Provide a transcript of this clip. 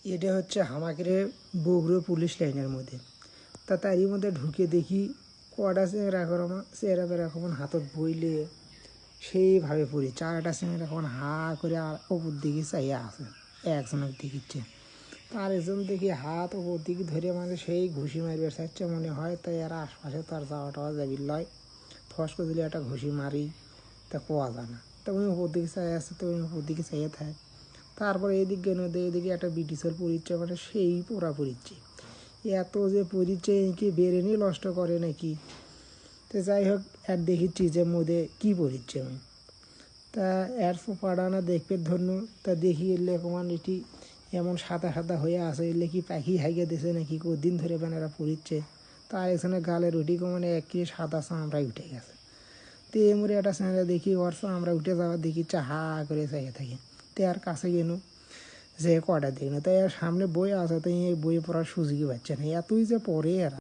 এটা হচ্ছে হামাকেরে বগুড়া পুলিশ লাইনের মধ্যে। তারই মধ্যে ঢুকে দেখি কটা চেহারা এখন হাতত বইলে সেইভাবে পড়ি। চারটা চেহারা এখন হা করে আর ওপর দিকে চাইয়া আছে, একজনের দিকে। তার একজন দেখি হাত ওপর দিকে ধরে মানে সেই ঘুষি মারবে চাইছে মনে হয়। তাই আর আশপাশে তার যাওয়া টাওয়া যাবি লয়, ফস করে দিলে একটা ঘুষি মারি তা কোয়া যায় না। তা ওই ওপর দিকে চাই আছে, তো ওই ওপর দিকে চাইয়ে থাকে। তারপরে এদিকে এদিকে একটা ব্রিটিশের পরিচয়, মানে সেই পোড়া পরিচয়, এত যে পরিচয় কি বেরেনি নষ্ট করে নাকি। তো যাই হোক, আর দেখিচ্ছি যে মধ্যে কী পরিচয় আমি। তা এর পাড়ানা দেখবে ধন্য, তা দেখি এলে কমান এটি এমন সাদা সাদা হয়ে আসে, এলে কি পাখি হাইগে দিছে নাকি কদিন ধরে বেনারা পড়িচ্ছে। তার এখানে গালের উঠি মানে এক কি সাদা চামড়ায় উঠে গেছে। তো এমরে একটা চামড়া দেখি ওর চামড়া উঠে যাওয়ার দেখি হা করে চাইয়ে থাকে। তো আর কাছে গেল যে কটা দিই না, তাই আর সামনে বই আছে, তাই এই বই পড়ার সুযোগই পাচ্ছে না, এতই যে পড়ে এরা।